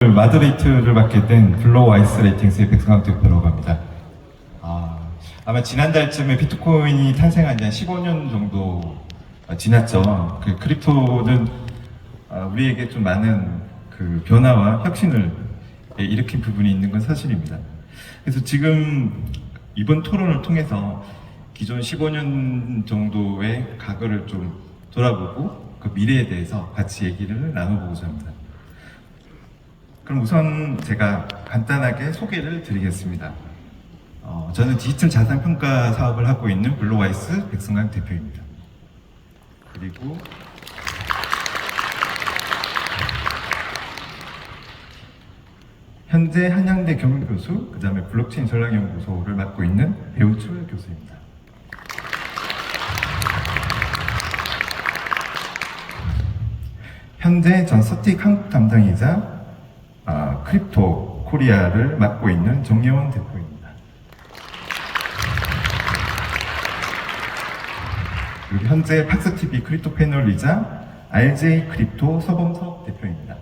마더레이트를 맡게 된 블루와이스 레이팅스의 백성학 대표라고 합니다. 아마 지난달쯤에 비트코인이 탄생한 지 한 15년 정도 지났죠. 그 크립토는 우리에게 좀 많은 그 변화와 혁신을 일으킨 부분이 있는 건 사실입니다. 그래서 지금 이번 토론을 통해서 기존 15년 정도의 과거를 좀 돌아보고 그 미래에 대해서 같이 얘기를 나눠보고자 합니다. 그럼 우선 제가 간단하게 소개를 드리겠습니다. 저는 디지털 자산 평가 사업을 하고 있는 블루와이스 백승강 대표입니다. 그리고 현재 한양대 경영교수, 그 다음에 블록체인 전략연구소를 맡고 있는 배우철 교수입니다. 현재 전 서틱 한국 담당이자 크립토 코리아를 맡고 있는 정예원 대표입니다. 그리고 현재 팍스TV 크립토 패널이자 RJ 크립토 서범석 대표입니다.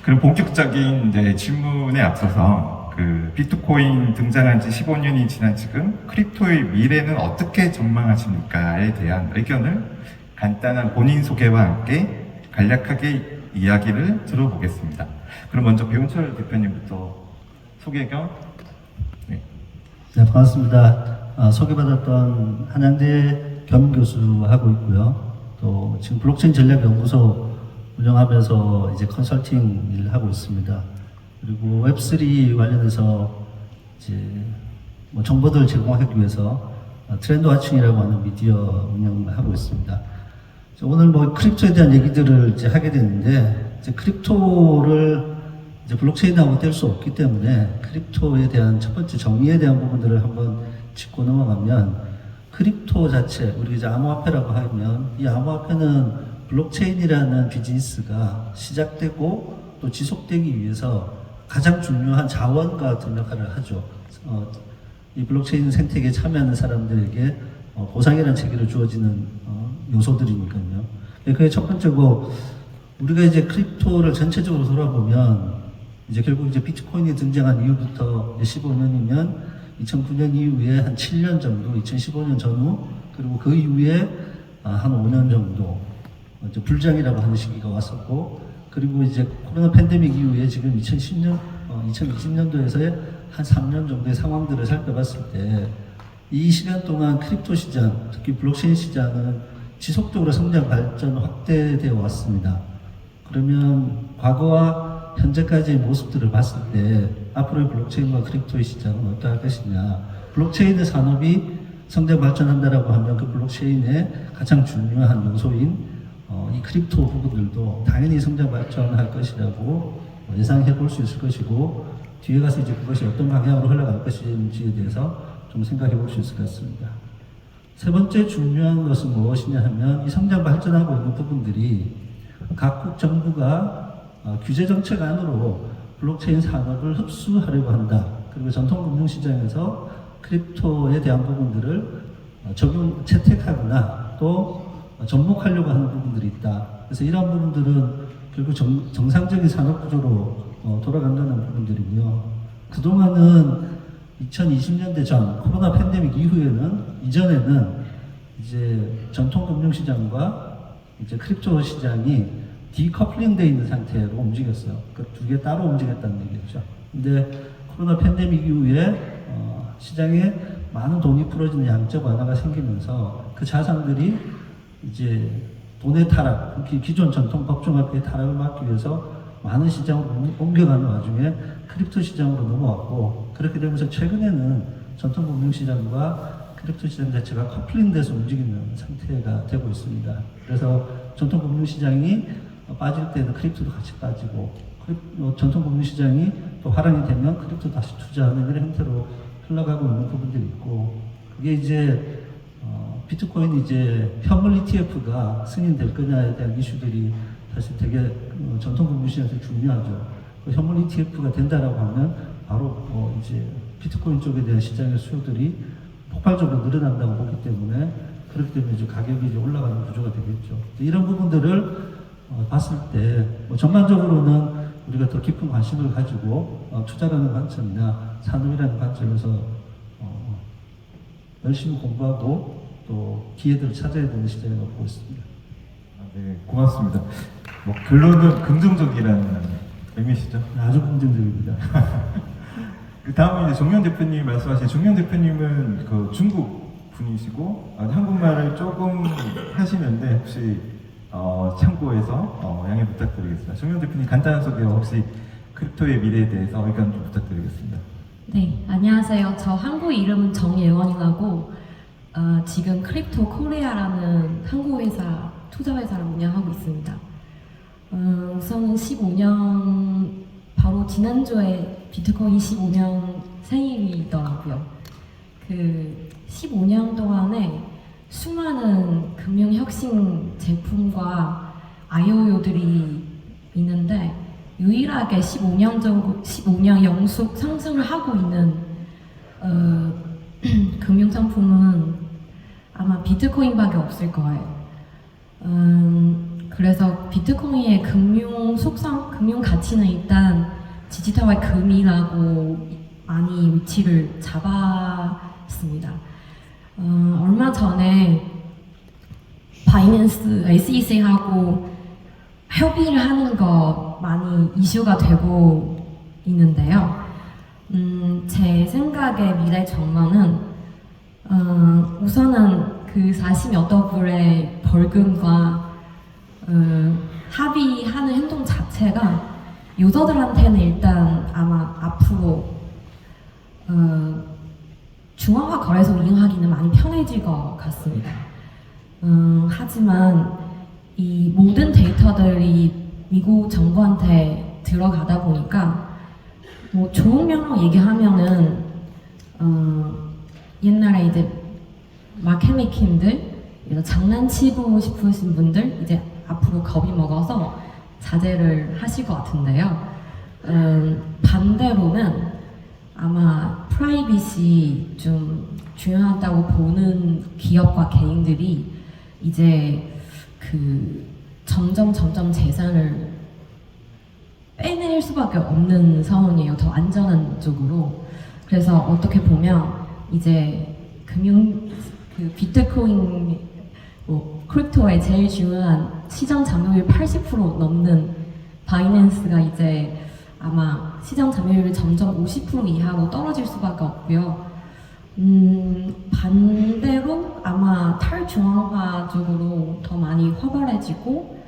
그럼 본격적인 질문에 앞서서 그 비트코인 등장한 지 15년이 지난 지금 크립토의 미래는 어떻게 전망하십니까에 대한 의견을 간단한 본인 소개와 함께 간략하게 이야기를 들어보겠습니다. 그럼 먼저 배운철 대표님부터 소개 겸. 네, 반갑습니다. 소개받았던 한양대 겸임교수하고 있고요. 또 지금 블록체인 전략연구소 운영하면서 이제 컨설팅 일을 하고 있습니다. 그리고 웹3 관련해서 이제 뭐 정보들을 제공하기 위해서 트렌드 와칭이라고 하는 미디어 운영을 하고 있습니다. 오늘 뭐 크립토에 대한 얘기들을 이제 하게 되는데, 이제 크립토를 이제 블록체인하고 뗄 수 없기 때문에 크립토에 대한 첫 번째 정의에 대한 부분들을 한번 짚고 넘어가면, 크립토 자체, 우리 이제 암호화폐라고 하면 이 암호화폐는 블록체인이라는 비즈니스가 시작되고 또 지속되기 위해서 가장 중요한 자원 같은 역할을 하죠. 이 블록체인 생태계에 참여하는 사람들에게 보상이라는 체계로 주어지는 요소들이니까요. 그게 첫 번째고, 우리가 이제 크립토를 전체적으로 돌아보면 이제 결국 이제 비트코인이 등장한 이후부터 15년이면 2009년 이후에 한 7년 정도, 2015년 전후, 그리고 그 이후에 한 5년 정도 이제 불장이라고 하는 시기가 왔었고, 그리고 이제 코로나 팬데믹 이후에 지금 2020년도에서의 한 3년 정도의 상황들을 살펴봤을 때, 이 시간 동안 크립토 시장, 특히 블록체인 시장은 지속적으로 성장, 발전, 확대되어 왔습니다. 그러면 과거와 현재까지의 모습들을 봤을 때 앞으로의 블록체인과 크립토의 시장은 어떠할 것이냐. 블록체인의 산업이 성장, 발전한다라고 하면 그 블록체인의 가장 중요한 요소인 이 크립토 부분들도 당연히 성장, 발전할 것이라고 예상해 볼 수 있을 것이고, 뒤에 가서 이제 그것이 어떤 방향으로 흘러갈 것인지에 대해서 좀 생각해 볼 수 있을 것 같습니다. 세 번째 중요한 것은 무엇이냐 하면, 이 성장 발전하고 있는 부분들이 각국 정부가 규제 정책 안으로 블록체인 산업을 흡수하려고 한다. 그리고 전통 금융시장에서 크립토에 대한 부분들을 채택하거나 또 접목하려고 하는 부분들이 있다. 그래서 이러한 부분들은 결국 정상적인 산업 구조로 돌아간다는 부분들이고요. 그동안은 2020년대 전 코로나 팬데믹 이전에는 이제 전통 금융시장과 이제 크립토 시장이 디커플링 되어 있는 상태로 움직였어요. 그 두 개 따로 움직였다는 얘기죠. 근데 코로나 팬데믹 이후에 시장에 많은 돈이 풀어지는 양적 완화가 생기면서 그 자산들이 이제 돈의 타락, 특히 기존 전통 법정화폐의 타락을 막기 위해서 많은 시장으로 옮겨가는 와중에 크립토 시장으로 넘어왔고, 그렇게 되면서 최근에는 전통 금융시장과 크립토 시장 자체가 커플링돼서 움직이는 상태가 되고 있습니다. 그래서 전통 금융시장이 빠질 때는 크립토도 같이 빠지고, 전통 금융시장이 또 화랑이 되면 크립토 다시 투자하는 이런 형태로 흘러가고 있는 부분들이 있고, 그게 이제 비트코인 이제 현물 ETF가 승인될 거냐에 대한 이슈들이 사실 되게 전통 금융시장에서 중요하죠. 현물 ETF가 된다라고 하면 바로 이제 비트코인 쪽에 대한 시장의 수요들이 폭발적으로 늘어난다고 보기 때문에 그렇기 때문에 이제 가격이 이제 올라가는 구조가 되겠죠. 이런 부분들을 봤을 때 전반적으로는 우리가 더 깊은 관심을 가지고 투자라는 관점이나 산업이라는 관점에서 열심히 공부하고 또 기회들을 찾아야 되는 시장이라고 보고 있습니다. 네, 고맙습니다. 뭐 결론은 긍정적이라는 의미시죠? 아주 긍정적입니다. 그 다음은 이제 종현 대표님이 말씀하신 종현 대표님은 그 중국 분이시고 한국말을 조금 하시는데 혹시 참고해서 양해 부탁드리겠습니다. 종현 대표님 간단한 소개와 혹시 크립토의 미래에 대해서 의견 좀 부탁드리겠습니다. 네, 안녕하세요. 저 한국 이름은 정예원이라고 지금 크립토 코리아라는 한국 회사, 투자 회사를 운영하고 있습니다. 우선은 15년, 바로 지난주에 비트코인 15년 생일이더라고요. 그 15년 동안에 수많은 금융혁신 제품과 IOU들이 있는데 유일하게 15년 연속 상승을 하고 있는 금융상품은 아마 비트코인밖에 없을 거예요. 그래서 비트코인의 금융 속성, 금융 가치는 일단 디지털화 금이라고 많이 위치를 잡았습니다. 얼마 전에 바이낸스, SEC하고 협의를 하는 거 많이 이슈가 되고 있는데요. 제 생각의 미래 전망은 우선은 그 40몇 불의 벌금과 합의하는 행동 자체가 유저들한테는 일단 아마 앞으로 중앙화 거래소 이용하기는 많이 편해질 것 같습니다. 하지만 이 모든 데이터들이 미국 정부한테 들어가다 보니까 뭐 좋은 면으로 얘기하면은 옛날에 이제 마켓메이킹들 장난치고 싶으신 분들 이제 앞으로 겁이 먹어서 자제를 하실 것 같은데요. 반대로는 아마 프라이빗이 좀 중요하다고 보는 기업과 개인들이 이제 그 점점 재산을 빼낼 수밖에 없는 상황이에요. 더 안전한 쪽으로. 그래서 어떻게 보면 이제 그 비트코인 뭐 크립토의 제일 중요한 시장 점유율 80% 넘는 바이낸스가 이제 아마 시장 점유율이 점점 50% 이하로 떨어질 수밖에 없고요. 반대로 아마 탈중앙화 쪽으로 더 많이 활발해지고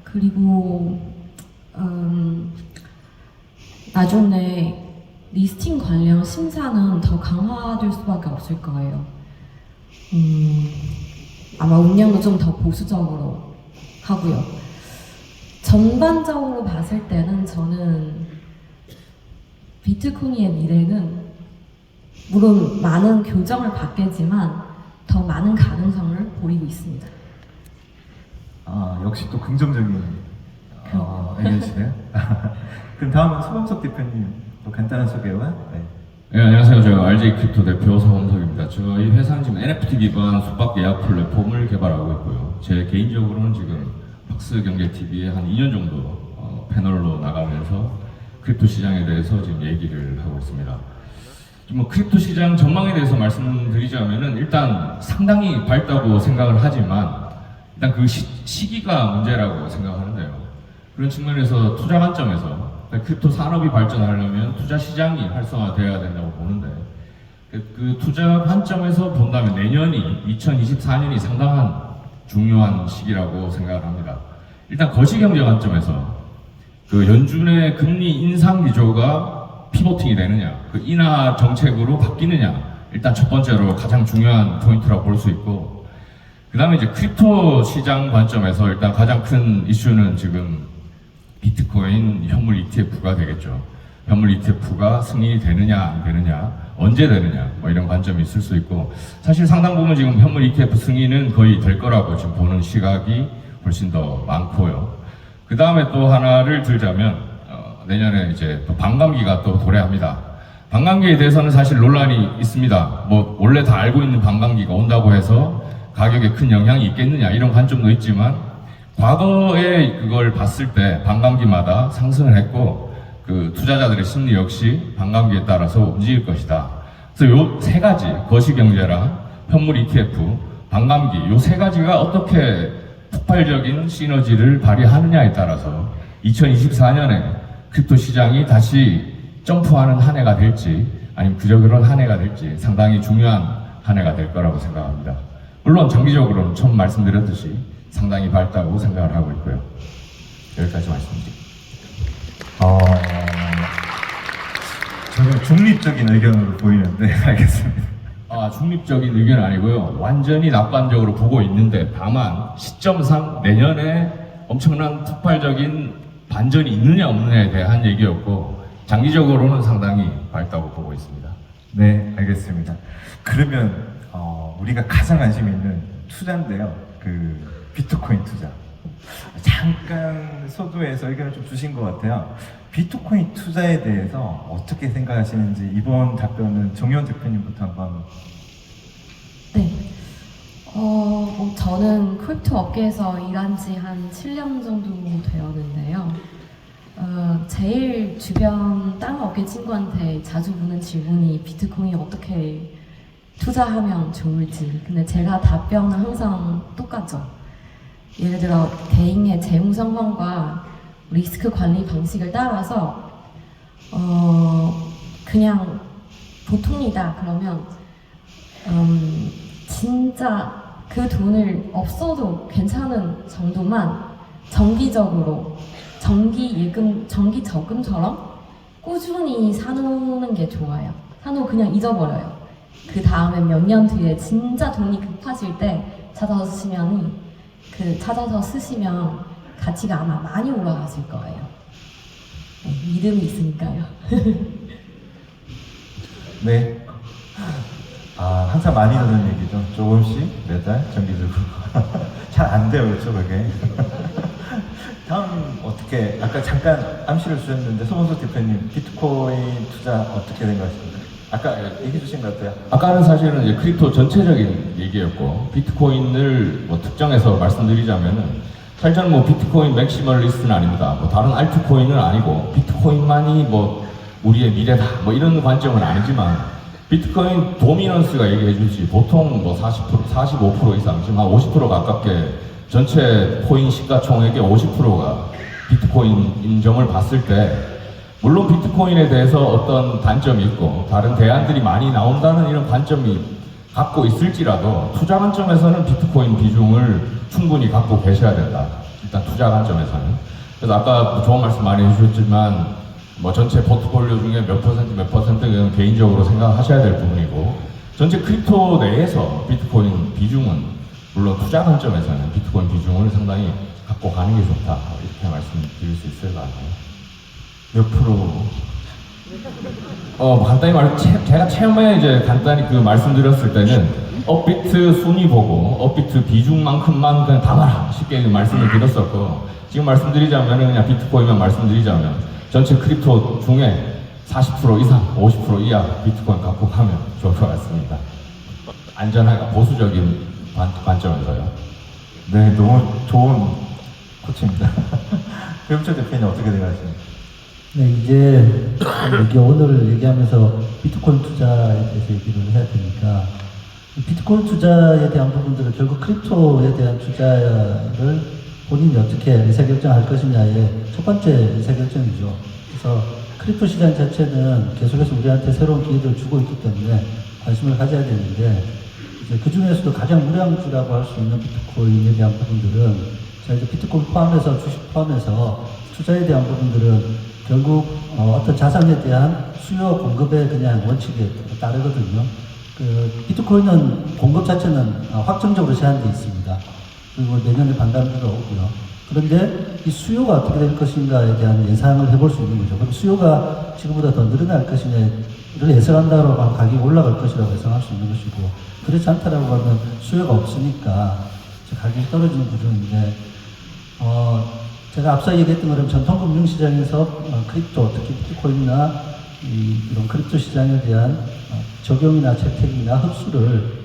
그리고 나중에 리스팅 관련 심사는 더 강화될 수밖에 없을 거예요. 아마 운영도 좀 더 보수적으로 하고요. 전반적으로 봤을 때는 저는 비트코인의 미래는 물론 많은 교정을 받겠지만 더 많은 가능성을 보이고 있습니다. 역시 또 긍정적인 의견이시네요. 그럼 다음은 소범석 대표님 또 간단한 소개와 네, 안녕하세요. 제가 RJ 크립토 대표 서범석입니다. 저희 회사는 지금 NFT 기반 숙박 예약 플랫폼을 개발하고 있고요. 제 개인적으로는 지금 박스경제TV에 한 2년 정도 패널로 나가면서 크립토 시장에 대해서 지금 얘기를 하고 있습니다. 뭐 크립토 시장 전망에 대해서 말씀드리자면은 일단 상당히 밝다고 생각을 하지만 일단 그 시기가 문제라고 생각하는데요. 그런 측면에서 투자 관점에서 크립토 산업이 발전하려면 투자 시장이 활성화되어야 된다고 보는데 그 투자 관점에서 본다면 내년이 2024년이 상당한 중요한 시기라고 생각을 합니다. 일단 거시경제 관점에서 그 연준의 금리 인상 기조가 피보팅이 되느냐, 그 인하 정책으로 바뀌느냐, 일단 첫 번째로 가장 중요한 포인트라고 볼 수 있고, 그 다음에 이제 크립토 시장 관점에서 일단 가장 큰 이슈는 지금 비트코인 현물 ETF가 되겠죠. 현물 ETF가 승인이 되느냐 안 되느냐, 언제 되느냐, 뭐 이런 관점이 있을 수 있고, 사실 상당 부분 지금 현물 ETF 승인은 거의 될 거라고 지금 보는 시각이 훨씬 더 많고요. 그 다음에 또 하나를 들자면 내년에 이제 또 반감기가 또 도래합니다. 반감기에 대해서는 사실 논란이 있습니다. 뭐 원래 다 알고 있는 반감기가 온다고 해서 가격에 큰 영향이 있겠느냐 이런 관점도 있지만 과거에 그걸 봤을 때 반감기마다 상승을 했고 그 투자자들의 심리 역시 반감기에 따라서 움직일 것이다. 그래서 요 세 가지 거시경제랑 현물 ETF, 반감기 요 세 가지가 어떻게 폭발적인 시너지를 발휘하느냐에 따라서 2024년에 크립토 시장이 다시 점프하는 한 해가 될지 아니면 그저 그런 한 해가 될지 상당히 중요한 한 해가 될 거라고 생각합니다. 물론 장기적으로는 처음 말씀드렸듯이 상당히 밝다고 생각을 하고 있고요. 여기까지 말씀드립니다. 저는 중립적인 의견으로 보이는데 알겠습니다. 중립적인 의견은 아니고요. 완전히 낙관적으로 보고 있는데 다만 시점상 내년에 엄청난 폭발적인 반전이 있느냐 없느냐에 대한 얘기였고 장기적으로는 상당히 밝다고 보고 있습니다. 네, 알겠습니다. 그러면 우리가 가장 관심 있는 투자인데요. 그 비트코인 투자. 잠깐 소두에서 의견을 좀 주신 것 같아요. 비트코인 투자에 대해서 어떻게 생각하시는지 이번 답변은 정의원 대표님부터 한번. 네. 뭐 저는 크립토 업계에서 일한 지 한 7년 정도 되었는데요. 제일 주변 다른 업계 친구한테 자주 묻는 질문이 비트코인이 어떻게 투자하면 좋을지. 근데 제가 답변은 항상 똑같죠. 예를 들어 개인의 재무 상황과 리스크 관리 방식을 따라서 그냥 보통이다 그러면 진짜 그 돈을 없어도 괜찮은 정도만 정기적으로 정기 예금, 정기 저금처럼 꾸준히 사놓는 게 좋아요. 사놓고 그냥 잊어버려요. 그 다음에 몇 년 뒤에 진짜 돈이 급하실 때 찾아서 쓰시면 가치가 아마 많이 올라가실 거예요. 네, 믿음이 있으니까요. 네. 항상 많이 듣는 얘기죠. 조금씩 매달 정기적으로. 잘 안 돼요, 그렇죠, 그게. 다음 어떻게 아까 잠깐 암시를 주셨는데 소범석 대표님 비트코인 투자 어떻게 생각하십니까? 아까 얘기해 주신 것 같아요. 아까는 사실은 이제 크립토 전체적인 얘기였고 비트코인을 뭐 특정해서 말씀드리자면은 사실 저는 뭐 비트코인 맥시멀리스트는 아닙니다. 뭐 다른 알트코인은 아니고 비트코인만이 뭐 우리의 미래다 뭐 이런 관점은 아니지만 비트코인 도미넌스가 얘기해 주지 보통 뭐 40%, 45% 이상 지금 한 50% 가깝게 전체 코인 시가총액의 50%가 비트코인인 점을 봤을 때 물론 비트코인에 대해서 어떤 단점이 있고 다른 대안들이 많이 나온다는 이런 관점이 갖고 있을지라도 투자 관점에서는 비트코인 비중을 충분히 갖고 계셔야 된다. 일단 투자 관점에서는. 그래서 아까 좋은 말씀 많이 해주셨지만 뭐 전체 포트폴리오 중에 몇 퍼센트는 개인적으로 생각하셔야 될 부분이고 전체 크립토 내에서 비트코인 비중은 물론 투자 관점에서는 비트코인 비중을 상당히 갖고 가는 게 좋다. 이렇게 말씀드릴 수 있을 것 같아요. 몇 프로? 간단히 제가 처음에 이제 간단히 그 말씀드렸을 때는 업비트 순위 보고 업비트 비중만큼만 그냥 담아라 쉽게 말씀을 드렸었고 지금 말씀드리자면은 그냥 비트코인만 말씀드리자면 전체 크립토 중에 40% 이상, 50% 이하 비트코인 갖고 가면 좋을 것 같습니다. 안전하고 보수적인 관점에서요. 네, 너무 좋은 코치입니다. 배우철 대표님 어떻게 생각하십니까? 네, 이제 여기 오늘 얘기하면서 비트코인 투자에 대해서 얘기를 해야 되니까 비트코인 투자에 대한 부분들은 결국 크립토에 대한 투자를 본인이 어떻게 의사결정할 것이냐의 첫 번째 의사결정이죠. 그래서 크립토 시장 자체는 계속해서 우리한테 새로운 기회를 주고 있기 때문에 관심을 가져야 되는데 이제 그 중에서도 가장 우량주라고 할 수 있는 비트코인에 대한 부분들은 자 이제 비트코인 포함해서 주식 포함해서 투자에 대한 부분들은 결국 어떤 자산에 대한 수요 공급의 그냥 원칙에 따르거든요. 그 비트코인은 공급 자체는 확정적으로 제한되어 있습니다. 그리고 내년에 반감기가 오고요. 그런데 이 수요가 어떻게 될 것인가에 대한 예상을 해볼 수 있는 거죠. 그럼 수요가 지금보다 더 늘어날 것이냐를 예상한다고 하면 가격이 올라갈 것이라고 예상할 수 있는 것이고 그렇지 않다라고 하면 수요가 없으니까 가격이 떨어지는 구조인데 제가 앞서 얘기했던 것처럼 전통 금융시장에서 크립토, 특히 비트코인이나 이런 크립토 시장에 대한 적용이나 채택이나 흡수를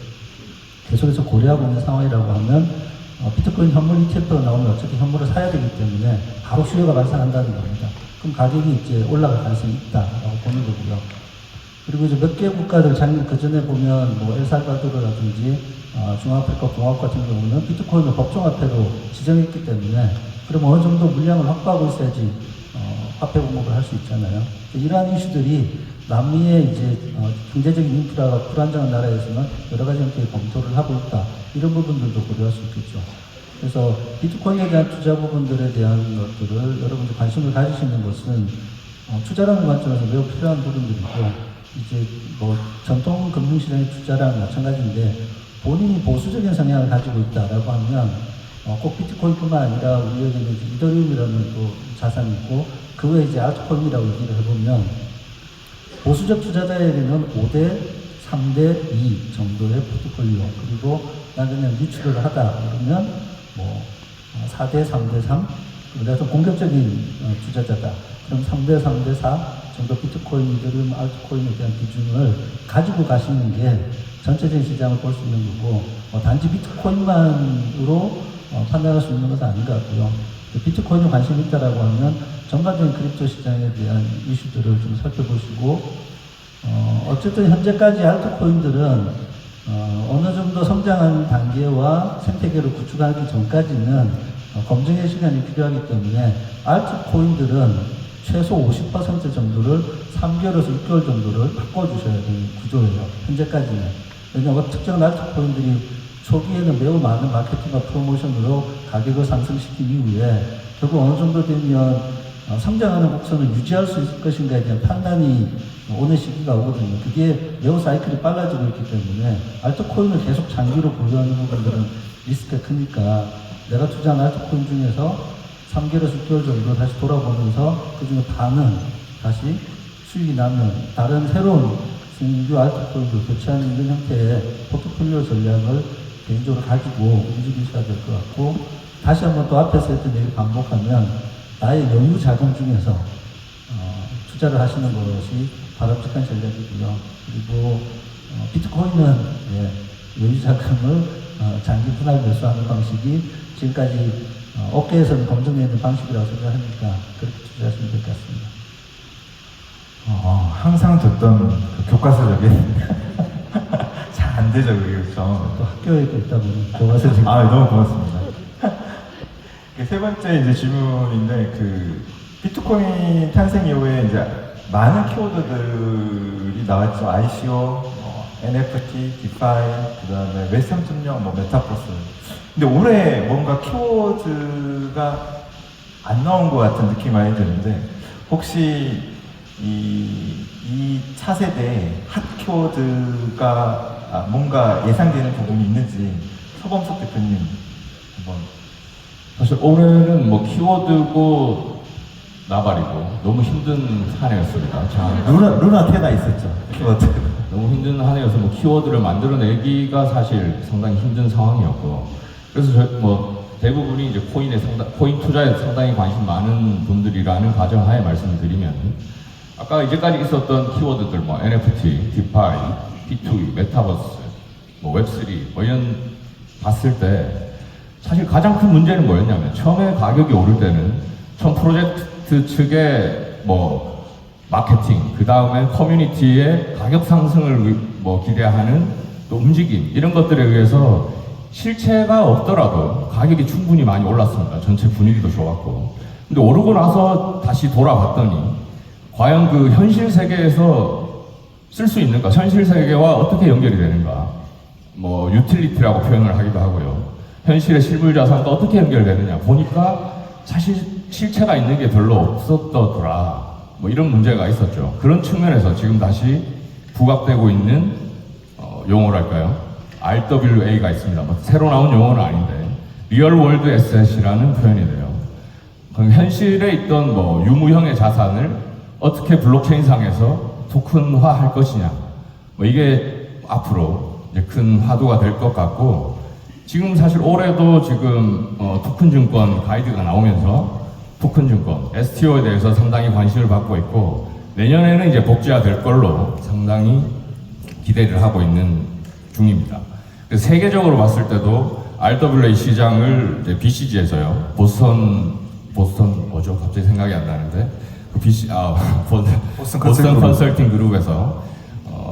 계속해서 고려하고 있는 상황이라고 하면 비트코인 현물 ETF가 나오면 어차피 현물을 사야 되기 때문에 바로 수요가 발생한다는 겁니다. 그럼 가격이 이제 올라갈 가능성이 있다라고 보는 거고요. 그리고 이제 몇 개 국가들 작년 그 전에 보면 뭐 엘살바도르라든지 중앙아프리카 공화국 같은 경우는 비트코인을 법정화폐로 지정했기 때문에 그럼 어느 정도 물량을 확보하고 있어야지 화폐 공급을 할 수 있잖아요. 이러한 이슈들이 남미의 이제 경제적인 인프라가 불안정한 나라에서는 여러 가지 형태의 검토를 하고 있다. 이런 부분들도 고려할 수 있겠죠. 그래서 비트코인에 대한 투자 부분들에 대한 것들을 여러분들 관심을 가지시는 것은 투자라는 관점에서 매우 필요한 부분들이고 이제 뭐 전통 금융시장의 투자랑 마찬가지인데 본인이 보수적인 성향을 가지고 있다라고 하면 꼭 비트코인뿐만 아니라 우리에게는 이제 이더리움이라는 또 자산이 있고 그 외에 이제 알트코인이라고 얘기를 해보면 보수적 투자자에게는 5대 3대 2 정도의 포트폴리오 그리고 난 그냥 유출을 하다 그러면 뭐 4대 3대 3 내가 좀 공격적인 투자자다 그럼 3대 3대 4 정도 비트코인, 이더리움, 알트코인에 대한 비중을 가지고 가시는 게 전체적인 시장을 볼 수 있는 거고 단지 비트코인만으로 판단할 수 있는 것은 아닌 것 같고요. 비트코인에 관심이 있다라고 하면 전반적인 크립토 시장에 대한 이슈들을 좀 살펴보시고 어쨌든 현재까지 알트코인들은 어느 정도 성장한 단계와 생태계를 구축하기 전까지는 검증의 시간이 필요하기 때문에 알트코인들은 최소 50% 정도를 3개월에서 6개월 정도를 바꿔주셔야 되는 구조예요. 현재까지는. 왜냐하면 특정한 알트코인들이 초기에는 매우 많은 마케팅과 프로모션으로 가격을 상승시킨 이후에 결국 어느 정도 되면 성장하는 곡선을 유지할 수 있을 것인가에 대한 판단이 오는 시기가 오거든요. 그게 매우 사이클이 빨라지고 있기 때문에 알트코인을 계속 장기로 보유하는 부분들은 리스크가 크니까 내가 투자한 알트코인 중에서 3개월에서 6개월 정도 다시 돌아보면서 그 중에 반은 다시 수익이 나면 다른 새로운 신규 알트코인을 교체하는 이런 형태의 포트폴리오 전략을 개인적으로 가지고 움직이셔야 될 것 같고 다시 한번 또 앞에서 했던 얘기를 반복하면 나의 여유 자금 중에서 투자를 하시는 것이 바람직한 전략이고요. 그리고 비트코인은 여유 자금을 장기 분할 매수하는 방식이 지금까지 업계에서는 검증되어 있는 방식이라고 생각하니까 그렇게 투자하시면 될 것 같습니다. 항상 듣던 그 교과서적인 잘 안 되죠, 그렇죠. 또 학교에도 있다 보니 교과서적인 너무 고맙습니다. 세 번째 이제 질문인데 그 비트코인 탄생 이후에 이제 많은 키워드들이 나왔죠. ICO, NFT, DeFi, 그다음에 웹 3.0, 메타버스. 근데 올해 뭔가 키워드가 안 나온 것 같은 느낌이 많이 드는데 혹시 이 차세대 핫 키워드가 뭔가 예상되는 부분이 있는지 서범석 대표님 한번. 사실 올해는 뭐 키워드고 나발이고 너무 힘든 한 해였습니다. 루나 테나 있었죠. 키워드. 너무 힘든 한 해여서 뭐 키워드를 만들어내기가 사실 상당히 힘든 상황이었고 그래서 뭐 대부분이 이제 코인 투자에 상당히 관심 많은 분들이라는 가정하에 말씀을 드리면 아까 이제까지 있었던 키워드들 뭐 NFT, DeFi, B2B, 메타버스, 뭐 웹3 뭐 이런 봤을 때 사실 가장 큰 문제는 뭐였냐면 처음에 가격이 오를 때는 처음 프로젝트 측의 뭐 마케팅, 그 다음에 커뮤니티의 가격 상승을 뭐 기대하는 또 움직임 이런 것들에 의해서 실체가 없더라도 가격이 충분히 많이 올랐습니다. 전체 분위기도 좋았고. 근데 오르고 나서 다시 돌아봤더니 과연 그 현실 세계에서 쓸 수 있는가, 현실 세계와 어떻게 연결이 되는가, 뭐 유틸리티라고 표현을 하기도 하고요. 현실의 실물 자산과 어떻게 연결되느냐 보니까 사실 실체가 있는 게 별로 없었더라. 뭐 이런 문제가 있었죠. 그런 측면에서 지금 다시 부각되고 있는 용어랄까요? RWA가 있습니다. 뭐 새로 나온 용어는 아닌데 리얼 월드 에셋이라는 표현이 돼요. 그럼 현실에 있던 뭐 유무형의 자산을 어떻게 블록체인상에서 토큰화할 것이냐. 뭐 이게 앞으로 이제 큰 화두가 될 것 같고 지금 사실 올해도 지금 토큰 증권 가이드가 나오면서 토큰 증권 STO에 대해서 상당히 관심을 받고 있고 내년에는 이제 복지화될 걸로 상당히 기대를 하고 있는 중입니다. 세계적으로 봤을 때도 RWA 시장을 이제 BCG에서요. 보스턴 뭐죠? 갑자기 생각이 안 나는데 보스턴 컨설팅 그룹에서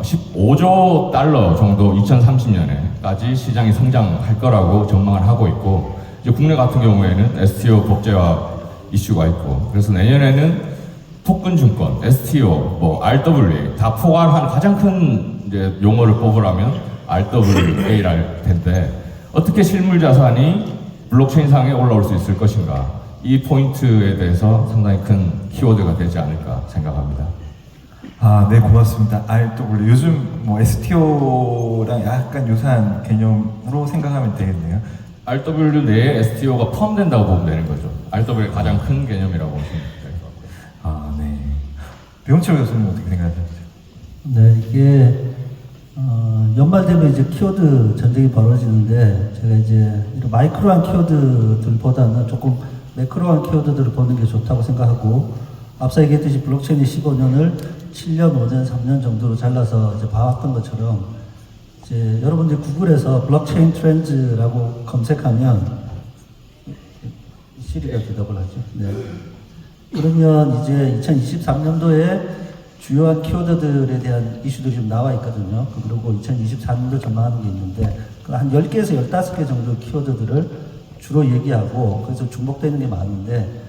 15조 달러 정도 2030년에까지 시장이 성장할 거라고 전망을 하고 있고, 이제 국내 같은 경우에는 STO 법제화 이슈가 있고, 그래서 내년에는 토큰증권, STO, 뭐 RWA 다 포괄한 가장 큰 이제 용어를 뽑으라면 RWA랄 텐데, 어떻게 실물 자산이 블록체인상에 올라올 수 있을 것인가, 이 포인트에 대해서 상당히 큰 키워드가 되지 않을까 생각합니다. 아, 네, 고맙습니다. RW. 요즘 뭐 STO랑 약간 유사한 개념으로 생각하면 되겠네요. RW 내에 STO가 포함된다고 보면 되는 거죠. RW의 가장 큰 개념이라고 보시면 될 것 같고요. 아, 네. 배용철 교수님 어떻게 생각하세요? 네, 이게 연말 되면 이제 키워드 전쟁이 벌어지는데, 제가 이제 이런 마이크로한 키워드들보다는 조금 매크로한 키워드들을 보는 게 좋다고 생각하고, 앞서 얘기했듯이 블록체인이 15년을 7년, 5년, 3년 정도로 잘라서 이제 봐왔던 것처럼, 이제 여러분들 구글에서 블록체인 트렌드라고 검색하면 시리가 대답을 하죠. 네. 그러면 이제 2023년도에 주요한 키워드들에 대한 이슈들이 좀 나와 있거든요. 그리고 2024년도 전망하는 게 있는데, 한 10개에서 15개 정도 키워드들을 주로 얘기하고, 그래서 중복되는 게 많은데,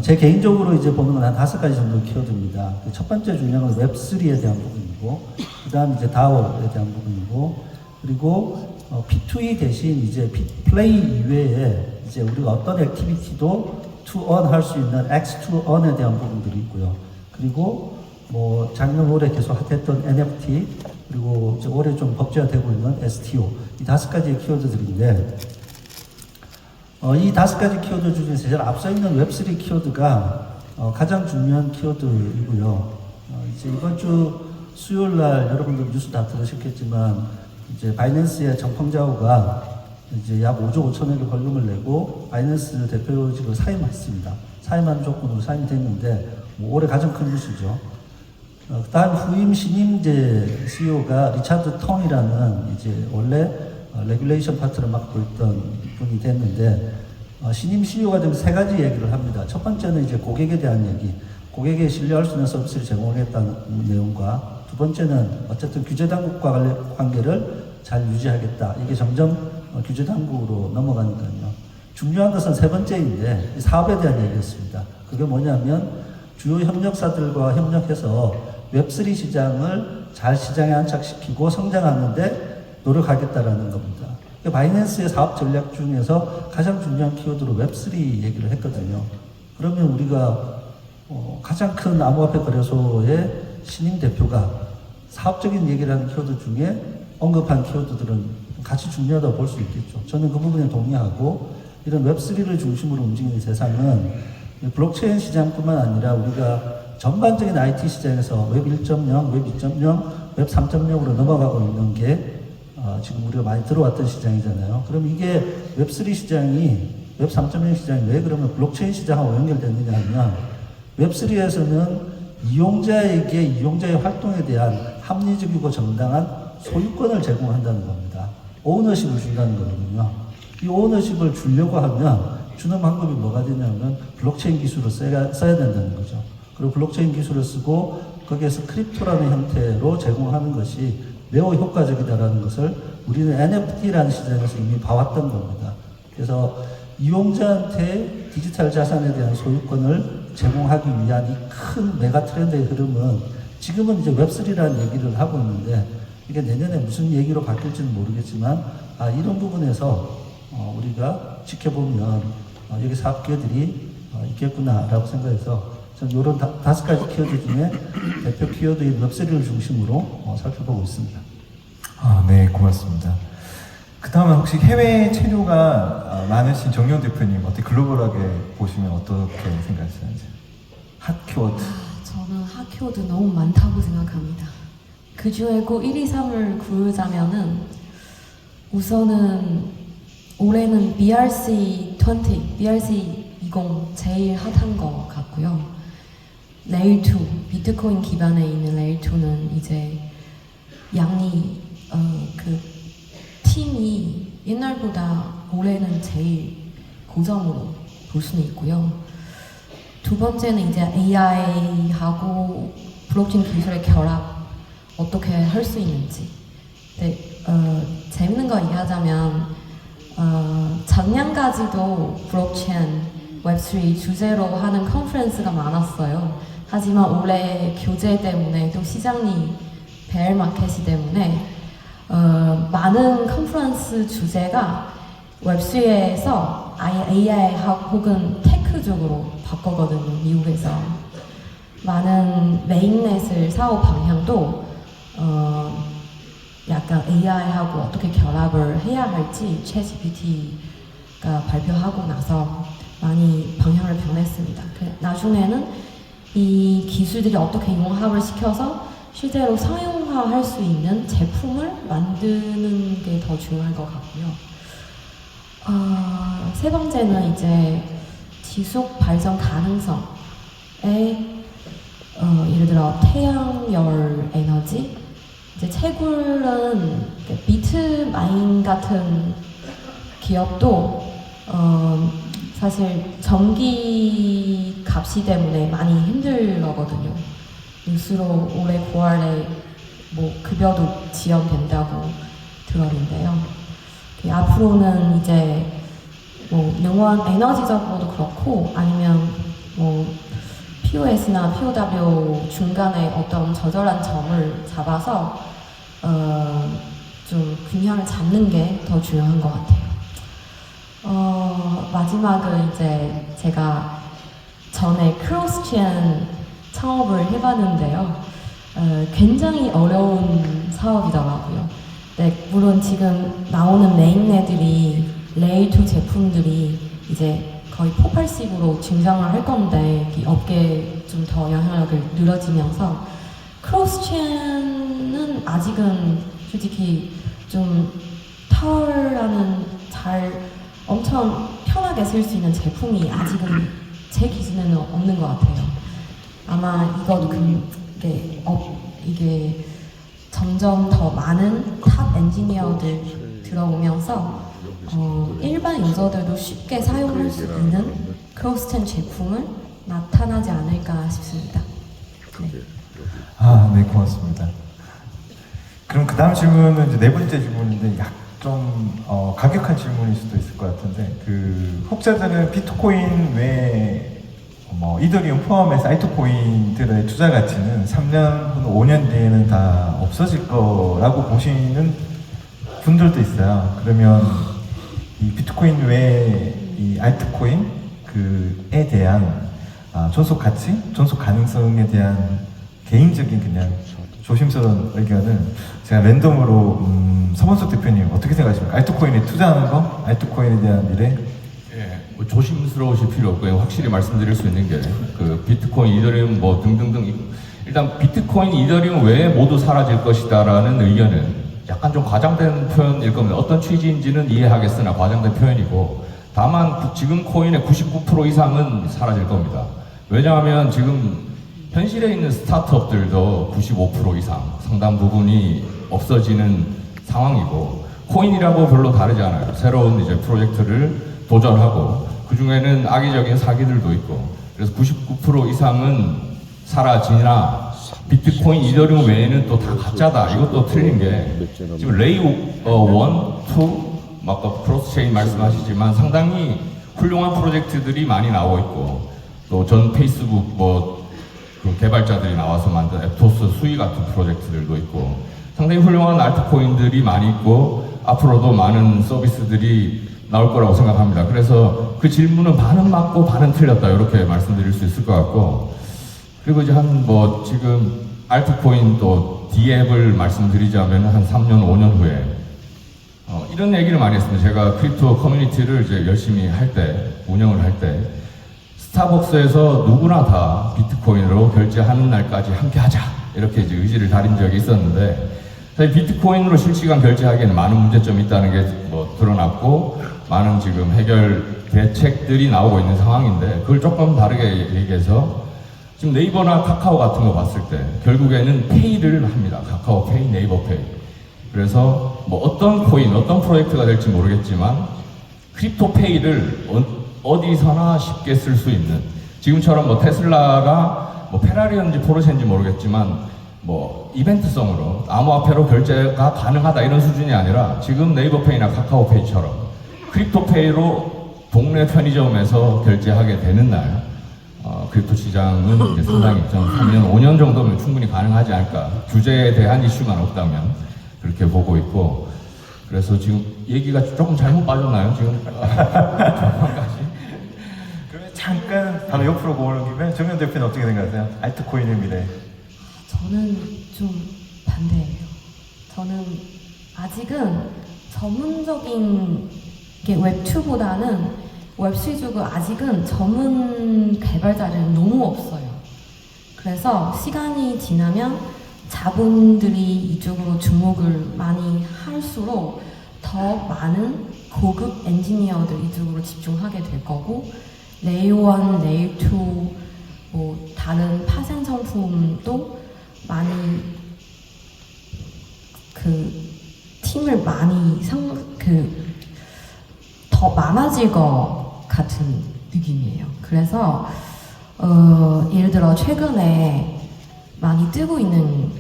제 개인적으로 이제 보는 건 한 5가지 정도 키워드입니다. 첫 번째 중요한 건 웹3에 대한 부분이고, 그 다음 이제 DAO에 대한 부분이고, 그리고 P2E 대신 이제 플레이 이외에 이제 우리가 어떤 액티비티도 to earn 할 수 있는 X to earn에 대한 부분들이 있고요. 그리고 뭐 작년 올해 계속 핫했던 NFT, 그리고 이제 올해 좀 법제화되고 있는 STO, 이 5가지의 키워드들인데, 이 5가지 키워드 중에서 제일 앞서 있는 웹3 키워드가 가장 중요한 키워드이고요. 이제 이번 주 수요일 날 여러분들 뉴스 다 들으셨겠지만, 이제 바이낸스의 정펑자오가 이제 약 5조 5천억의 벌금을 내고 바이낸스 대표직을 사임했습니다. 사임한 조건으로 사임이 됐는데, 뭐 올해 가장 큰 뉴스죠. 그다음 후임 신임 이제 CEO가 리차드 텅이라는 이제 원래 레귤레이션 파트를 맡고 있던 분이 됐는데, 신임 CEO가 되면 3가지 얘기를 합니다. 첫 번째는 이제 고객에 대한 얘기, 고객에 신뢰할 수 있는 서비스를 제공하겠다는 내용과, 두 번째는 어쨌든 규제 당국과 관계를 잘 유지하겠다. 이게 점점 규제 당국으로 넘어가니까요. 중요한 것은 3번째인데 사업에 대한 얘기였습니다. 그게 뭐냐면 주요 협력사들과 협력해서 웹3 시장을 잘 시장에 안착시키고 성장하는데 노력하겠다라는 겁니다. 바이낸스의 사업 전략 중에서 가장 중요한 키워드로 웹3 얘기를 했거든요. 그러면 우리가 가장 큰 암호화폐 거래소의 신임 대표가 사업적인 얘기를 하는 키워드 중에 언급한 키워드들은 같이 중요하다고 볼 수 있겠죠. 저는 그 부분에 동의하고, 이런 웹3를 중심으로 움직이는 세상은 블록체인 시장뿐만 아니라 우리가 전반적인 IT 시장에서 웹 1.0, 웹 2.0, 웹 3.0으로 넘어가고 있는 게 지금 우리가 많이 들어왔던 시장이잖아요. 그럼 이게 웹3 시장이, 웹 3.0 시장이 왜 그러면 블록체인 시장하고 연결됐느냐 하면, 웹3에서는 이용자에게 이용자의 활동에 대한 합리적이고 정당한 소유권을 제공한다는 겁니다. 오너십을 준다는 거거든요. 이 오너십을 주려고 하면 주는 방법이 뭐가 되냐면 블록체인 기술을 써야 된다는 거죠. 그리고 블록체인 기술을 쓰고 거기에서 크립토라는 형태로 제공하는 것이 매우 효과적이다라는 것을 우리는 NFT라는 시장에서 이미 봐왔던 겁니다. 그래서 이용자한테 디지털 자산에 대한 소유권을 제공하기 위한 이 큰 메가 트렌드의 흐름은 지금은 이제 웹3라는 얘기를 하고 있는데, 이게 내년에 무슨 얘기로 바뀔지는 모르겠지만, 이런 부분에서 우리가 지켜보면 여기 사업 기회들이 있겠구나라고 생각해서 저는 이런 5가지 키워드 중에 대표 키워드인 웹3를 중심으로 살펴보고 있습니다. 네, 고맙습니다. 그 다음은 혹시 해외 체류가 많으신 정용 대표님, 어떻게 글로벌하게 보시면 어떻게 생각하시는지? 핫 키워드. 저는 핫 키워드 너무 많다고 생각합니다. 그 중에 꼭 1, 2, 3을 고르자면은, 우선은 올해는 BRC20, BRC20 제일 핫한 것 같고요. 레일2, 비트코인 기반에 있는 레일2는 이제 양이 그 팀이 옛날보다 올해는 제일 고점으로 볼 수는 있고요. 두 번째는 이제 AI하고 블록체인 기술의 결합 어떻게 할 수 있는지. 네, 재밌는 거 얘기하자면 작년까지도 블록체인 웹3 주제로 하는 컨퍼런스가 많았어요. 하지만 올해 규제 때문에 또 시장이 베어 마켓이 때문에 많은 컨퍼런스 주제가 웹3에서 아예 AI 혹은 테크 쪽으로 바꿨거든요. 미국에서 많은 메인넷을 사업 방향도 약간 AI하고 어떻게 결합을 해야 할지 챗GPT가 발표하고 나서 많이 방향을 변했습니다. 나중에는 이 기술들이 어떻게 융합을 시켜서 실제로 상용화할 수 있는 제품을 만드는 게 더 중요할 것 같고요. 세 번째는 이제 지속 발전 가능성에 예를 들어 태양열 에너지, 이제 채굴은 비트마인 같은 기업도 사실 전기 값이 때문에 많이 힘들거든요. 뉴스로 올해 9월에 뭐 급여도 지연된다고 들었는데요. 앞으로는 이제 뭐 영원 에너지적으로도 그렇고 아니면 뭐 POS나 POW 중간에 어떤 적절한 점을 잡아서 좀 균형을 잡는 게 더 중요한 것 같아요. 마지막은 이제 제가 전에 크로스체인 창업을 해봤는데요. 굉장히 어려운 사업이더라고요. 네, 물론 지금 나오는 메인네들이 레일 2 제품들이 이제 거의 폭발식으로 증장을 할 건데 이 업계에 좀 더 영향력을 늘어지면서 크로스체인은 아직은 솔직히 좀 타월라는 잘 엄청 편하게 쓸 수 있는 제품이 아직은 제 기준에는 없는 것 같아요. 아마 이것도 이게 점점 더 많은 탑 엔지니어들 들어오면서 일반 유저들도 쉽게 사용할 수 있는 크로스체인 제품을 나타나지 않을까 싶습니다. 네. 네, 고맙습니다. 그럼 그 다음 질문은 이제 네 번째 질문인데 좀 가격한 질문일 수도 있을 것 같은데 혹자들은 비트코인 외에 이더리움 포함해서 알트코인들의 투자 가치는 3년 혹은 5년 뒤에는 다 없어질 거라고 보시는 분들도 있어요. 그러면 이 비트코인 외에 이 알트코인에 대한 존속 가치, 존속 가능성에 대한 개인적인 그냥 조심스러운 의견을 제가 랜덤으로 서범석 대표님 어떻게 생각하십니까? 알트코인에 투자하는 거, 알트코인에 대한 미래? 뭐 조심스러우실 필요 없고요. 확실히 말씀드릴 수 있는 게 비트코인, 이더리움 뭐 등등등 일단 비트코인, 이더리움 외에 모두 사라질 것이다라는 의견은 약간 좀 과장된 표현일 겁니다. 어떤 취지인지는 이해하겠으나 과장된 표현이고 다만 지금 코인의 99% 이상은 사라질 겁니다. 왜냐하면 지금 현실에 있는 스타트업들도 95% 이상 상당 부분이 없어지는 상황이고 코인이라고 별로 다르지 않아요. 새로운 이제 프로젝트를 도전하고 그 중에는 악의적인 사기들도 있고 그래서 99% 이상은 사라지나 비트코인, 이더리움 외에는 또 다 가짜다. 이것도 틀린 게 지금 레이 1, 2 아까 크로스체인 말씀하시지만 상당히 훌륭한 프로젝트들이 많이 나오고 있고 또 전 페이스북 그 개발자들이 나와서 만든 에토스 수위 같은 프로젝트들도 있고 상당히 훌륭한 알트코인들이 많이 있고 앞으로도 많은 서비스들이 나올 거라고 생각합니다. 그래서 그 질문은 반은 맞고 반은 틀렸다 이렇게 말씀드릴 수 있을 것 같고 그리고 이제 지금 알트코인 또 D앱을 말씀드리자면 한 3년, 5년 후에 이런 얘기를 많이 했습니다. 제가 크립토 커뮤니티를 이제 열심히 운영을 할 때 스타벅스에서 누구나 다 비트코인으로 결제하는 날까지 함께 하자 이렇게 이제 의지를 다린 적이 있었는데 사실 비트코인으로 실시간 결제하기에는 많은 문제점이 있다는 게 드러났고 많은 지금 해결 대책들이 나오고 있는 상황인데 그걸 조금 다르게 얘기해서 지금 네이버나 카카오 같은 거 봤을 때 결국에는 페이를 합니다. 카카오 페이, 네이버 페이. 그래서 뭐 어떤 코인, 어떤 프로젝트가 될지 모르겠지만 크립토페이를 어디서나 쉽게 쓸 수 있는, 지금처럼 뭐 테슬라가 뭐 페라리인지 포르쉐인지 모르겠지만 뭐 이벤트성으로 암호화폐로 결제가 가능하다 이런 수준이 아니라 지금 네이버페이나 카카오페이처럼 크립토페이로 동네 편의점에서 결제하게 되는 날 크립토 시장은 이제 상당히 전 3년, 5년 정도면 충분히 가능하지 않을까. 규제에 대한 이슈만 없다면 그렇게 보고 있고, 그래서 지금 얘기가 조금 잘못 빠졌나요? 지금 전반까지. 그러면 잠깐 바로 옆으로 보는 김에 정현 대표는 어떻게 생각하세요? 알트코인의 미래. 저는 좀 반대예요. 저는 아직은 전문적인 게 웹2보다는 웹3 쪽은 아직은 전문 개발자들은 너무 없어요. 그래서 시간이 지나면 자본들이 이쪽으로 주목을 많이 할수록 더 많은 고급 엔지니어들 이쪽으로 집중하게 될 거고, 레이어 1, 레이어 2, 뭐 다른 파생 상품도 많이 그 팀을 많이 더 많아질 것 같은 느낌이에요. 그래서 예를 들어 최근에 많이 뜨고 있는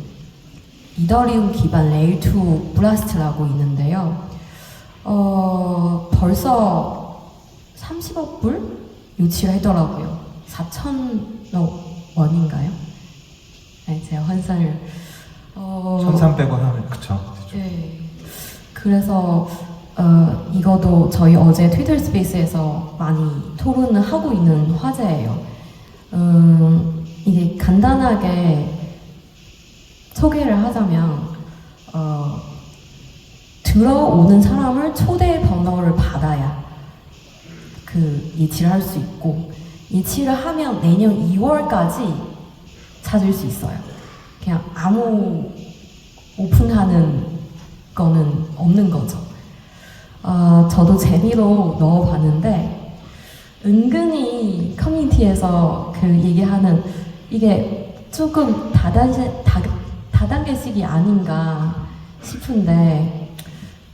이더리움 기반 레일 2 블라스트라고 있는데요. 벌써 30억 불 유치를 했더라고요. 4,000억 원인가요? 네, 제가 환산을 1,300원 하면 그쵸. 네. 그래서 이것도 저희 어제 트위터 스페이스에서 많이 토론을 하고 있는 화제예요. 이게 간단하게 소개를 하자면 들어오는 사람을 초대 번호를 받아야 그 예치를 할 수 있고, 예치를 하면 내년 2월까지 찾을 수 있어요. 그냥 아무 오픈하는 거는 없는 거죠. 저도 재미로 넣어봤는데 은근히 커뮤니티에서 그 얘기하는 이게 조금 다단계식이 아닌가 싶은데,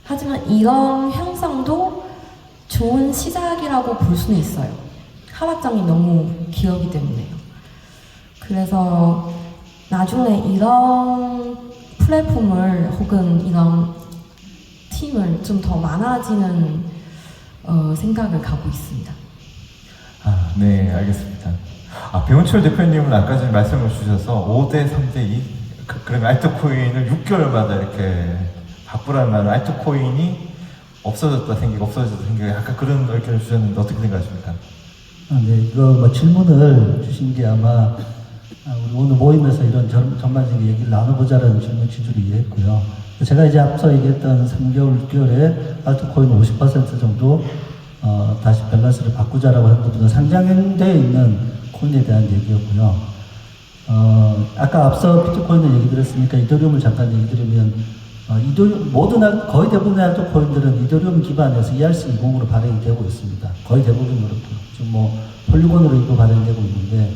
하지만 이런 현상도 좋은 시작이라고 볼 수는 있어요. 하락장이 너무 길었기 때문에요. 그래서 나중에 이런 플랫폼을 혹은 이런 팀을 좀 더 많아지는 생각을 갖고 있습니다. 네, 알겠습니다. 배훈철 대표님은 아까 전에 말씀을 주셔서 5대 3대 2? 그러면 알트코인을 6개월마다 이렇게 바꾸라는 말은 알트코인이 없어졌다 생기고 없어졌다 생기고 약간 그런 의견을 주셨는데 어떻게 생각하십니까? 네, 이거 뭐 질문을 주신 게 아마 우리 오늘 모임에서 이런 전반적인 얘기를 나눠보자라는 질문 취지를 이해했고요. 제가 이제 앞서 얘기했던 3개월, 6개월에 알트코인 50% 정도 다시 밸런스를 바꾸자라고 한 것들은 상장되어 있는 코인에 대한 얘기였고요. 아까 앞서 비트코인을 얘기 드렸으니까 이더리움을 잠깐 얘기 드리면, 거의 대부분의 알트코인들은 이더리움 기반에서 ERC20으로 발행이 되고 있습니다. 거의 대부분 그렇고. 지금 뭐, 폴리곤으로 일부 발행되고 있는데,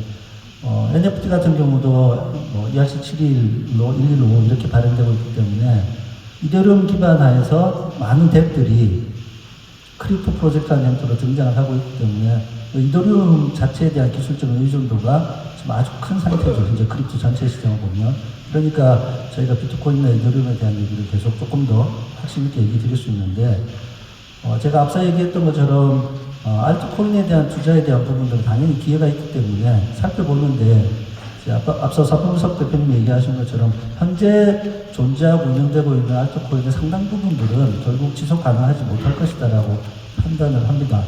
NFT 같은 경우도 뭐 ERC715, 115 이렇게 발행되고 있기 때문에, 이더리움 기반 하에서 많은 덱들이 크립토 프로젝트라는 형태로 등장을 하고 있기 때문에, 이더리움 자체에 대한 기술적 의존도가 지금 아주 큰 상태죠. 현재 크립토 전체 시장을 보면. 그러니까 저희가 비트코인이나 이더리움에 대한 얘기를 계속 조금 더 확신 있게 얘기 드릴 수 있는데, 제가 앞서 얘기했던 것처럼 알트코인에 대한 투자에 대한 부분들은 당연히 기회가 있기 때문에 살펴보는데, 앞서 서범석 대표님이 얘기하신 것처럼 현재 존재하고 운영되고 있는 알트코인의 상당 부분들은 결국 지속 가능하지 못할 것이다라고 판단을 합니다.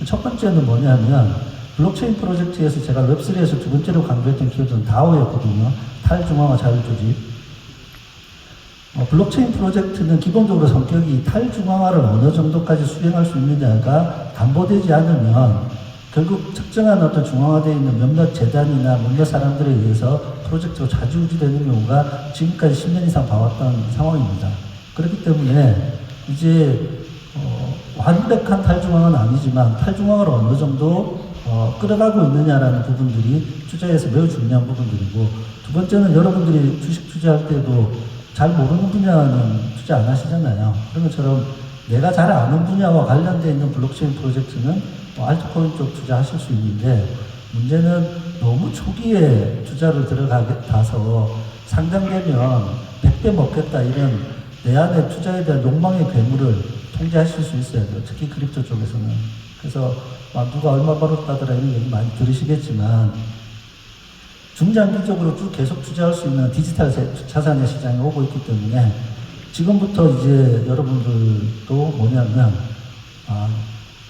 첫 번째는 뭐냐면, 블록체인 프로젝트에서 제가 웹3에서 두 번째로 강조했던 키워드는 다오였거든요. 탈중앙화 자율조직. 블록체인 프로젝트는 기본적으로 성격이 탈중앙화를 어느 정도까지 수행할 수 있느냐가 담보되지 않으면 결국 특정한 어떤 중앙화되어 있는 몇몇 재단이나 몇몇 사람들에 의해서 프로젝트가 좌지우지되는 경우가 지금까지 10년 이상 봐왔던 상황입니다. 그렇기 때문에 이제 완벽한 탈중앙화는 아니지만 탈중앙화를 어느 정도 끌어가고 있느냐라는 부분들이 투자에서 매우 중요한 부분들이고, 두 번째는 여러분들이 주식 투자할 때도 잘 모르는 분야는 투자 안 하시잖아요. 그런 것처럼 내가 잘 아는 분야와 관련되어 있는 블록체인 프로젝트는 뭐 알트코인 쪽 투자하실 수 있는데, 문제는 너무 초기에 투자를 들어가서 상장되면 100배 먹겠다 이런 내 안에 투자에 대한 욕망의 괴물을 통제하실 수 있어야 돼요. 특히 크립토 쪽에서는. 그래서 누가 얼마 벌었다더라 이런 얘기 많이 들으시겠지만, 중장기적으로 쭉 계속 투자할 수 있는 디지털 자산의 시장이 오고 있기 때문에 지금부터 이제 여러분들도 뭐냐면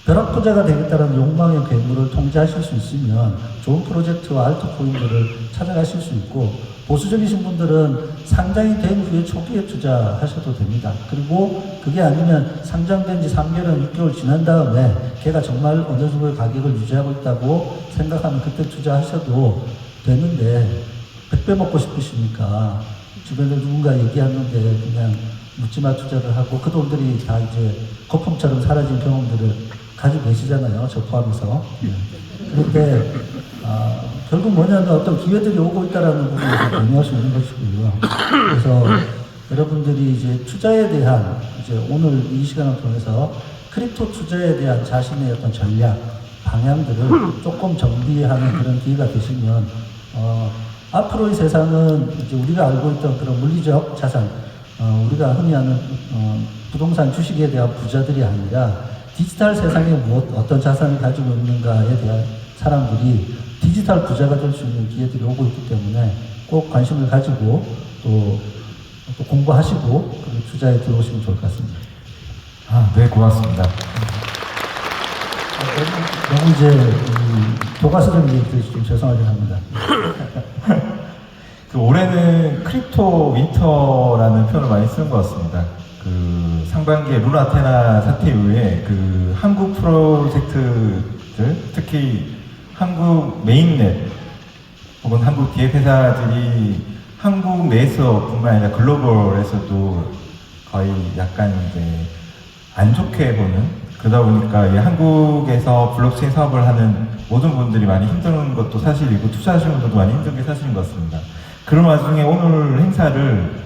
벼락부자가 되겠다는 욕망의 괴물을 통제하실 수 있으면 좋은 프로젝트와 알트코인들을 찾아가실 수 있고, 보수적이신 분들은 상장이 된 후에 초기에 투자하셔도 됩니다. 그리고 그게 아니면 상장된 지 3개월, 6개월 지난 다음에 걔가 정말 어느 정도의 가격을 유지하고 있다고 생각하면 그때 투자하셔도 되는데, 100배 먹고 싶으시니까 주변에 누군가 얘기하는데 그냥 묻지마 투자를 하고 그 돈들이 다 이제 거품처럼 사라진 경험들을 가지고 계시잖아요. 저 포함해서. 그런데 결국 뭐냐면 어떤 기회들이 오고 있다라는 부분에서 동의할 수 있는 것이고요. 그래서 여러분들이 이제 투자에 대한, 이제 오늘 이 시간을 통해서 크립토 투자에 대한 자신의 어떤 전략, 방향들을 조금 정비하는 그런 기회가 되시면, 앞으로의 세상은 이제 우리가 알고 있던 그런 물리적 자산, 우리가 흔히 하는 부동산 주식에 대한 부자들이 아니라 디지털 세상에 어떤 자산을 가지고 있는가에 대한 사람들이 디지털 부자가 될 수 있는 기회들이 오고 있기 때문에 꼭 관심을 가지고 또 공부하시고 그리고 투자에 들어오시면 좋을 것 같습니다. 네, 고맙습니다. 너무 이제 교과서적인 얘기들이 좀 죄송하긴 합니다. 올해는 크립토 윈터라는 표현을 많이 쓰는 것 같습니다. 그 상반기에 루나테나 사태 이후에 그 한국 프로젝트들, 특히 한국 메인넷 혹은 한국 기획 회사들이 한국 내에서뿐만 아니라 글로벌에서도 거의 약간 이제 안 좋게 보는, 그러다 보니까 이 한국에서 블록체인 사업을 하는 모든 분들이 많이 힘든 것도 사실이고 투자하시는 분들도 많이 힘든 게 사실인 것 같습니다. 그런 와중에 오늘 행사를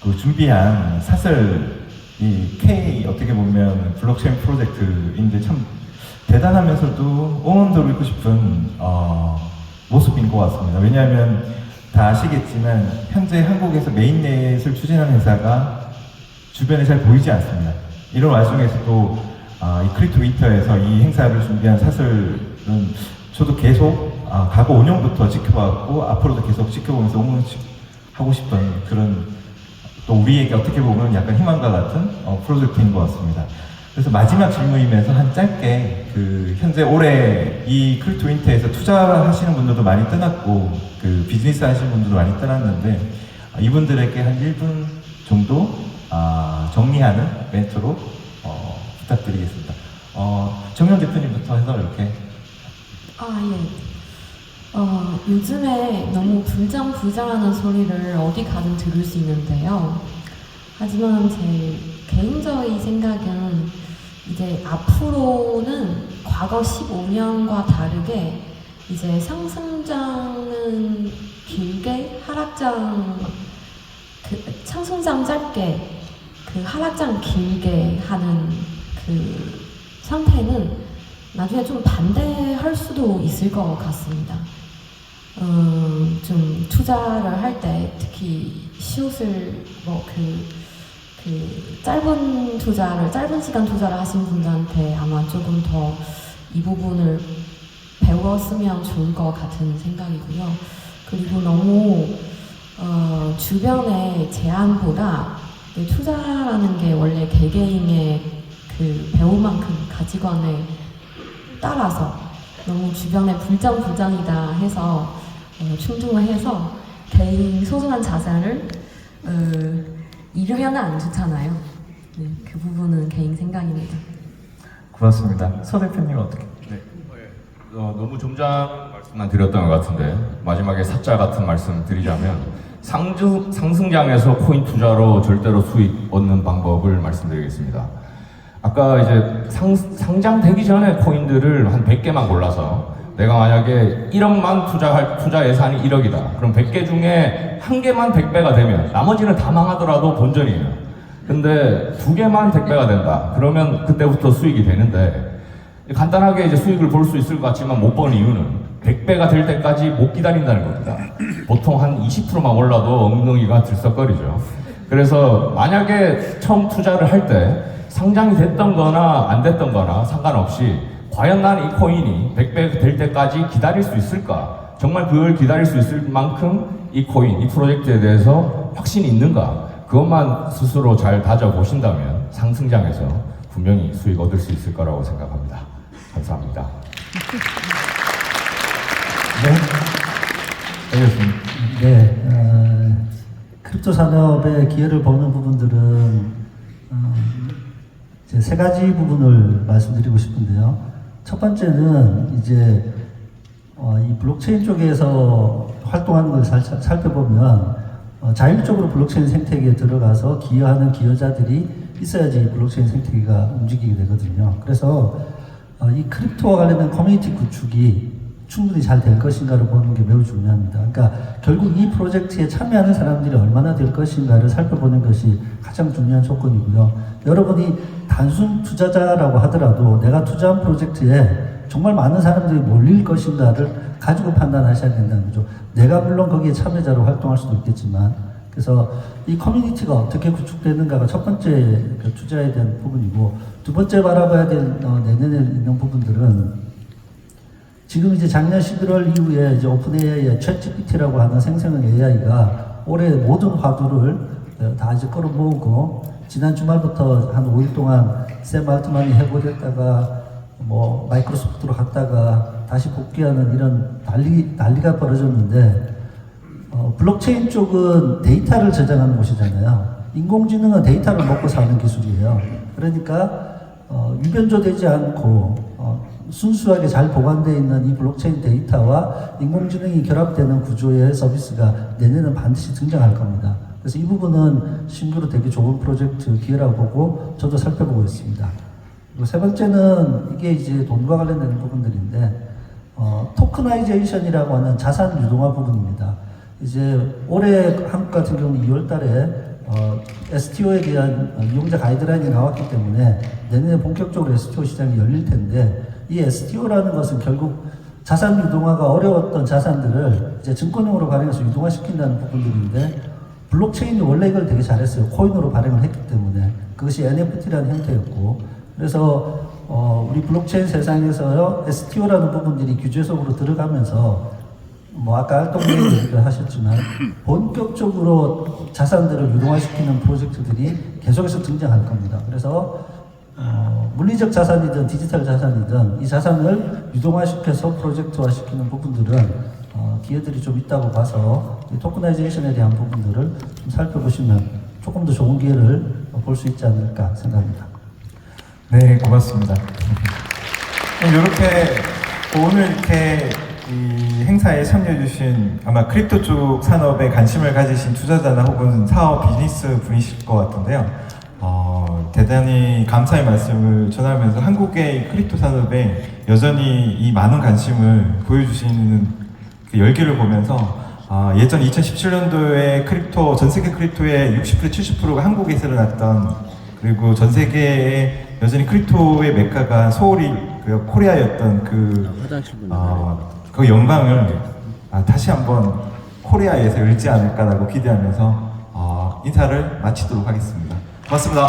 그 준비한 사슬 이 K 어떻게 보면 블록체인 프로젝트인데 참 대단하면서도 응원드리고 싶은 모습인 것 같습니다. 왜냐하면 다 아시겠지만 현재 한국에서 메인넷을 추진하는 회사가 주변에 잘 보이지 않습니다. 이런 와중에서도 이 크립토 윈터에서 이 행사를 준비한 사슬은 저도 계속 과거 5년부터 지켜봤고 앞으로도 계속 지켜보면서 응원하고 싶은 그런, 또 우리에게 어떻게 보면 약간 희망과 같은 프로젝트인 것 같습니다. 그래서 마지막 질문이면서 한 짧게 그 현재 올해 이 크립토 윈터에서 투자하시는 분들도 많이 떠났고 그 비즈니스 하시는 분들도 많이 떠났는데 이분들에게 한 1분 정도 정리하는 멘트로 부탁드리겠습니다. 정현 대표님부터 해서 이렇게. 예. 요즘에 너무 불장불장하는 소리를 어디 가든 들을 수 있는데요. 하지만 제 개인적인 생각은 이제 앞으로는 과거 15년과 다르게 이제 상승장은 길게 상승장 짧게 하락장 길게 하는 그 상태는 나중에 좀 반대할 수도 있을 것 같습니다. 좀 투자를 할 때 특히 숏을 짧은 시간 투자를 하신 분들한테 아마 조금 더 이 부분을 배웠으면 좋을 것 같은 생각이고요. 그리고 너무 주변의 제한보다 투자라는 게 원래 개개인의 그 배우만큼 가치관에 따라서 너무 주변에 불장불장이다 해서 충동을 해서 개인 소중한 자산을 잃으면 안 좋잖아요. 네, 그 부분은 개인 생각입니다. 고맙습니다. 서 대표님 어떻게? 네. 너무 점잖은 말씀만 드렸던 것 같은데 마지막에 사자 같은 말씀 드리자면 상승장에서 코인 투자로 절대로 수익 얻는 방법을 말씀드리겠습니다. 아까 이제 상장되기 전에 코인들을 한 100개만 골라서 내가 만약에 1억만 투자 예산이 1억이다. 그럼 100개 중에 1개만 100배가 되면 나머지는 다 망하더라도 본전이에요. 근데 2개만 100배가 된다. 그러면 그때부터 수익이 되는데 간단하게 이제 수익을 볼 수 있을 것 같지만 못 본 이유는 100배가 될 때까지 못 기다린다는 겁니다. 보통 한 20%만 올라도 엉덩이가 들썩거리죠. 그래서 만약에 처음 투자를 할 때 상장이 됐던 거나 안 됐던 거나 상관없이 과연 난 이 코인이 100배 될 때까지 기다릴 수 있을까? 정말 그걸 기다릴 수 있을 만큼 이 코인, 이 프로젝트에 대해서 확신이 있는가? 그것만 스스로 잘 다져보신다면 상승장에서 분명히 수익 얻을 수 있을 거라고 생각합니다. 감사합니다. 네, 알겠습니다. 네, 크립토 산업의 기회를 보는 부분들은 이제 세 가지 부분을 말씀드리고 싶은데요. 첫 번째는 이제 이 블록체인 쪽에서 활동하는 걸 살펴보면 자율적으로 블록체인 생태계에 들어가서 기여하는 기여자들이 있어야지 블록체인 생태계가 움직이게 되거든요. 그래서 이 크립토와 관련된 커뮤니티 구축이 충분히 잘 될 것인가를 보는 게 매우 중요합니다. 그러니까 결국 이 프로젝트에 참여하는 사람들이 얼마나 될 것인가를 살펴보는 것이 가장 중요한 조건이고요. 여러분이 단순 투자자라고 하더라도 내가 투자한 프로젝트에 정말 많은 사람들이 몰릴 것인가를 가지고 판단하셔야 된다는 거죠. 내가 물론 거기에 참여자로 활동할 수도 있겠지만, 그래서 이 커뮤니티가 어떻게 구축되는가가 첫 번째 그 투자에 대한 부분이고, 두 번째 바라봐야 될 내년에 있는 부분들은 지금 이제 작년 11월 이후에 이제 오픈 AI의 챗GPT라고 하는 생성형 AI가 올해 모든 화두를 다 이제 끌어모으고, 지난 주말부터 한 5일 동안 샘 알트만이 해고됐다가 뭐 마이크로소프트로 갔다가 다시 복귀하는 이런 난리가 벌어졌는데, 블록체인 쪽은 데이터를 저장하는 곳이잖아요. 인공지능은 데이터를 먹고 사는 기술이에요. 그러니까 유변조되지 않고 순수하게 잘 보관되어 있는 이 블록체인 데이터와 인공지능이 결합되는 구조의 서비스가 내년은 반드시 등장할 겁니다. 그래서 이 부분은 신규로 되게 좋은 프로젝트 기회라고 보고 저도 살펴보고 있습니다. 그리고 세 번째는 이게 이제 돈과 관련된 부분들인데, 토크나이제이션이라고 하는 자산 유동화 부분입니다. 이제 올해 한국 같은 경우는 2월 달에 STO에 대한 이용자 가이드라인이 나왔기 때문에 내년에 본격적으로 STO 시장이 열릴 텐데, 이 STO라는 것은 결국 자산 유동화가 어려웠던 자산들을 이제 증권용으로 발행해서 유동화시킨다는 부분들인데, 블록체인이 원래 이걸 되게 잘했어요. 코인으로 발행을 했기 때문에. 그것이 NFT라는 형태였고, 그래서 우리 블록체인 세상에서 STO라는 부분들이 규제 속으로 들어가면서 뭐 아까 활동명 얘기를 하셨지만 본격적으로 자산들을 유동화시키는 프로젝트들이 계속해서 등장할 겁니다. 그래서 물리적 자산이든 디지털 자산이든 이 자산을 유동화시켜서 프로젝트화시키는 부분들은 기회들이 좀 있다고 봐서 토크나이제이션에 대한 부분들을 좀 살펴보시면 조금 더 좋은 기회를 볼 수 있지 않을까 생각합니다. 네, 고맙습니다. 이렇게 오늘 이렇게 이 행사에 참여해주신 아마 크립토 쪽 산업에 관심을 가지신 투자자나 혹은 사업 비즈니스 분이실 것 같은데요. 대단히 감사의 말씀을 전하면서 한국의 크립토 산업에 여전히 이 많은 관심을 보여주시는 그 열기를 보면서 예전 2017년도에 크립토, 전 세계 크립토의 60% 70%가 한국에서 일어났던, 그리고 전 세계에 여전히 크립토의 메카가 소울이 코리아였던 그 영광을 다시 한번 코리아에서 열지 않을까라고 기대하면서 인사를 마치도록 하겠습니다. 고맙습니다.